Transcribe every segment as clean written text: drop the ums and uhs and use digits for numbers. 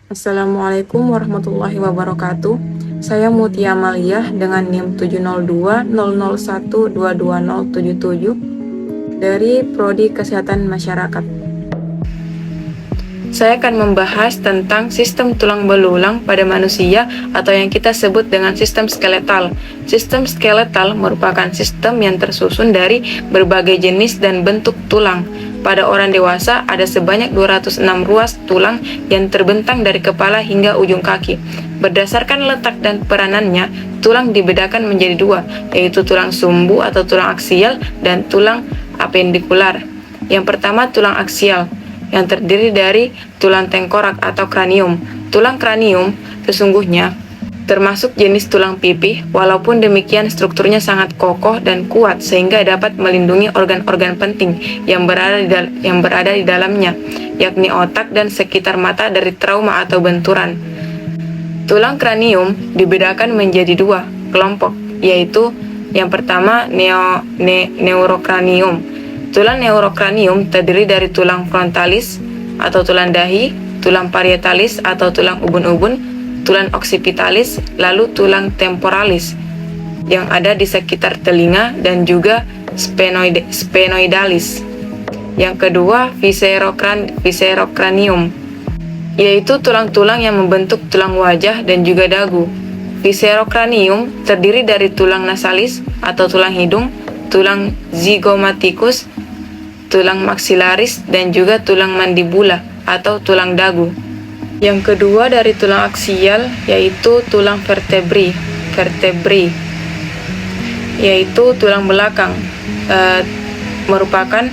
Assalamualaikum warahmatullahi wabarakatuh. Saya Mutia Maliyah dengan NIM 70200122077 dari Prodi Kesehatan Masyarakat. Saya akan membahas tentang sistem tulang belulang pada manusia atau yang kita sebut dengan sistem skeletal. Sistem skeletal merupakan sistem yang tersusun dari berbagai jenis dan bentuk tulang. Pada orang dewasa ada sebanyak 206 ruas tulang yang terbentang dari kepala hingga ujung kaki. Berdasarkan letak dan peranannya, tulang dibedakan menjadi dua, yaitu tulang sumbu atau tulang aksial dan tulang apendikular. Yang pertama tulang aksial, yang terdiri dari tulang tengkorak atau kranium. Tulang kranium sesungguhnya termasuk jenis tulang pipih, walaupun demikian strukturnya sangat kokoh dan kuat sehingga dapat melindungi organ-organ penting yang berada di dalamnya, yakni otak dan sekitar mata dari trauma atau benturan. Tulang kranium dibedakan menjadi dua kelompok, yaitu yang pertama neurokranium. Tulang neurokranium terdiri dari tulang frontalis atau tulang dahi, tulang parietalis atau tulang ubun-ubun, tulang occipitalis, lalu tulang temporalis yang ada di sekitar telinga dan juga sphenoidalis. Yang kedua, viscerocranium, yaitu tulang-tulang yang membentuk tulang wajah dan juga dagu. Viscerocranium terdiri dari tulang nasalis atau tulang hidung, tulang zygomaticus, tulang maxillaris, dan juga tulang mandibula atau tulang dagu. Yang kedua dari tulang aksial yaitu tulang vertebrae, yaitu tulang belakang, merupakan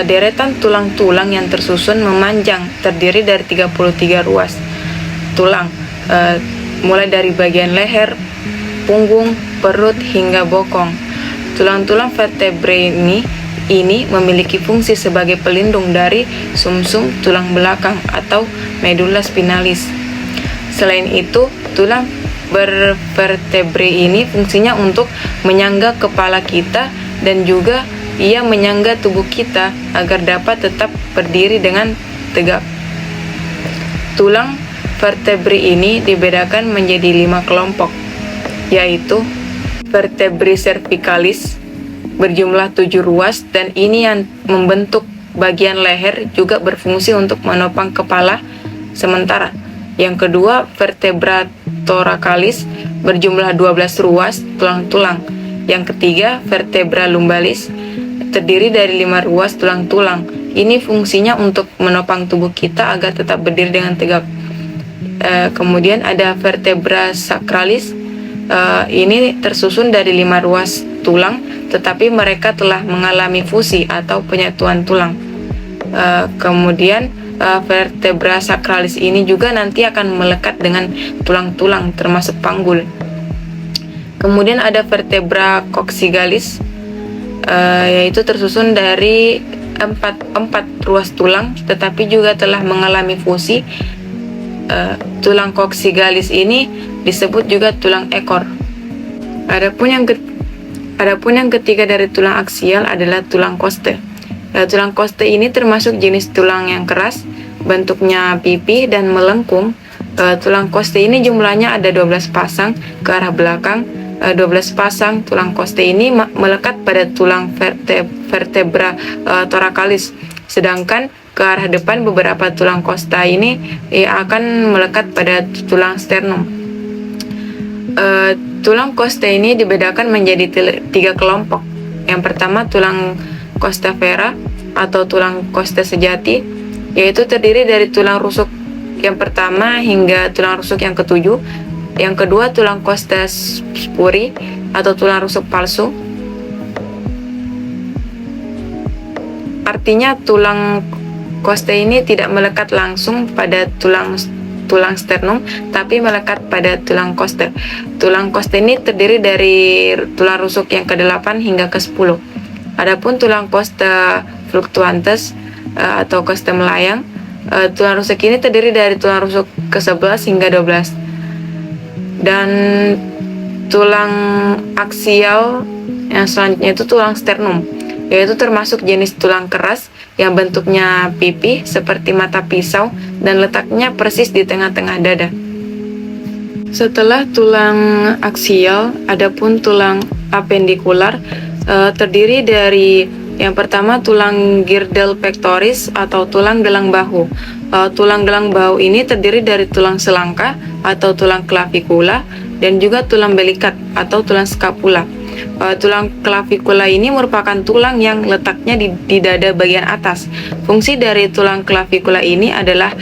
deretan tulang-tulang yang tersusun memanjang, terdiri dari 33 ruas tulang, mulai dari bagian leher, punggung, perut, hingga bokong. Tulang-tulang vertebrae ini memiliki fungsi sebagai pelindung dari sumsum tulang belakang atau medulla spinalis. Selain itu, tulang bervertebrae ini fungsinya untuk menyangga kepala kita dan juga ia menyangga tubuh kita agar dapat tetap berdiri dengan tegak. Tulang vertebrae ini dibedakan menjadi 5 kelompok, yaitu vertebrae cervicalis berjumlah 7 ruas, dan ini yang membentuk bagian leher juga berfungsi untuk menopang kepala sementara. Yang kedua, vertebra thoracalis berjumlah 12 ruas tulang-tulang. Yang ketiga, vertebra lumbalis terdiri dari 5 ruas tulang-tulang. Ini fungsinya untuk menopang tubuh kita agar tetap berdiri dengan tegak. Kemudian ada vertebra sacralis. Ini tersusun dari 5 ruas tulang, tetapi mereka telah mengalami fusi atau penyatuan tulang. Kemudian vertebra sacralis ini juga nanti akan melekat dengan tulang-tulang termasuk panggul. Kemudian ada vertebra coccygealis, yaitu tersusun dari 4 ruas tulang, tetapi juga telah mengalami fusi. Tulang coccygealis ini disebut juga tulang ekor. Adapun yang ketiga dari tulang aksial adalah tulang koste. Tulang koste ini termasuk jenis tulang yang keras, bentuknya pipih dan melengkung. Tulang koste ini jumlahnya ada 12 pasang ke arah belakang. 12 pasang tulang koste ini melekat pada tulang vertebra thoracalis, sedangkan ke arah depan beberapa tulang kosta ini akan melekat pada tulang sternum. Tulang koste ini dibedakan menjadi 3 kelompok. Yang pertama tulang costa vera atau tulang koste sejati, yaitu terdiri dari tulang rusuk yang pertama hingga tulang rusuk yang ketujuh. Yang kedua tulang costa spuri atau tulang rusuk palsu. Artinya tulang koste ini tidak melekat langsung pada tulang sternum, tapi melekat pada tulang koste. Tulang koste ini terdiri dari tulang rusuk yang ke-8 hingga ke-10. Adapun tulang koste fluctuantes atau koste melayang, tulang rusuk ini terdiri dari tulang rusuk ke-11 hingga 12. Dan tulang aksial yang selanjutnya itu tulang sternum, yaitu termasuk jenis tulang keras yang bentuknya pipih seperti mata pisau dan letaknya persis di tengah-tengah dada. Setelah tulang aksial, adapun tulang apendikular terdiri dari yang pertama tulang girdle pectoris atau tulang gelang bahu. Tulang gelang bahu ini terdiri dari tulang selangka atau tulang clavikula dan juga tulang belikat atau tulang scapula. Tulang clavikula ini merupakan tulang yang letaknya di dada bagian atas. Fungsi dari tulang clavikula ini adalah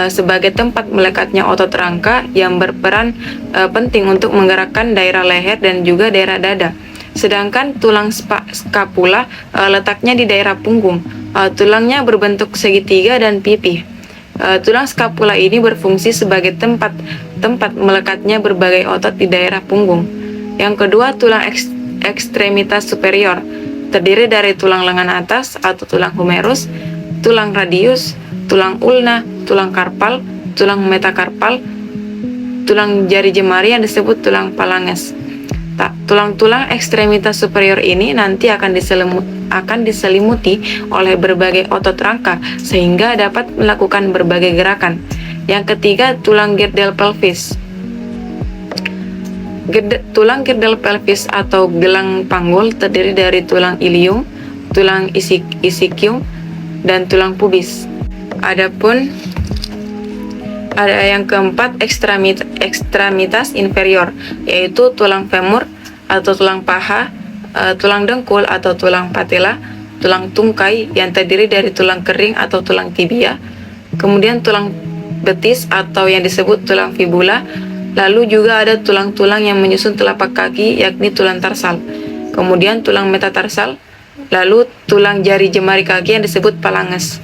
sebagai tempat melekatnya otot rangka yang berperan penting untuk menggerakkan daerah leher dan juga daerah dada. Sedangkan tulang scapula letaknya di daerah punggung. Tulangnya berbentuk segitiga dan pipih. Tulang scapula ini berfungsi sebagai tempat melekatnya berbagai otot di daerah punggung. Yang kedua, tulang ekstremitas superior terdiri dari tulang lengan atas atau tulang humerus, tulang radius, tulang ulna, tulang karpal, tulang metakarpal, tulang jari jemari yang disebut tulang phalanges. Tulang-tulang ekstremitas superior ini nanti akan diselimuti oleh berbagai otot rangka sehingga dapat melakukan berbagai gerakan. Yang ketiga, tulang girdle pelvis. Tulang girdle pelvis atau gelang panggul terdiri dari tulang ilium, tulang ischium, dan tulang pubis. Adapun ada yang keempat, ekstremitas inferior, yaitu tulang femur atau tulang paha, tulang dengkul atau tulang patella, tulang tungkai yang terdiri dari tulang kering atau tulang tibia, kemudian tulang betis atau yang disebut tulang fibula, lalu juga ada tulang-tulang yang menyusun telapak kaki yakni tulang tarsal, kemudian tulang metatarsal, lalu tulang jari jemari kaki yang disebut phalanges.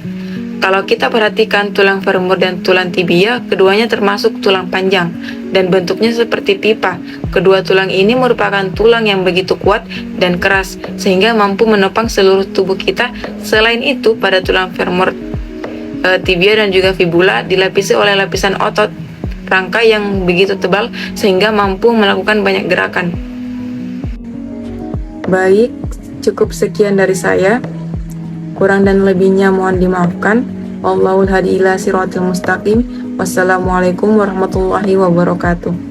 Kalau kita perhatikan tulang femur dan tulang tibia, keduanya termasuk tulang panjang dan bentuknya seperti pipa. Kedua tulang ini merupakan tulang yang begitu kuat dan keras sehingga mampu menopang seluruh tubuh kita. Selain itu, pada tulang femur, tibia dan juga fibula dilapisi oleh lapisan otot rangka yang begitu tebal sehingga mampu melakukan banyak gerakan. Baik, cukup sekian dari saya. Kurang dan lebihnya mohon dimaafkan. Wallahul hadi ila siratal mustaqim. Wassalamualaikum warahmatullahi wabarakatuh.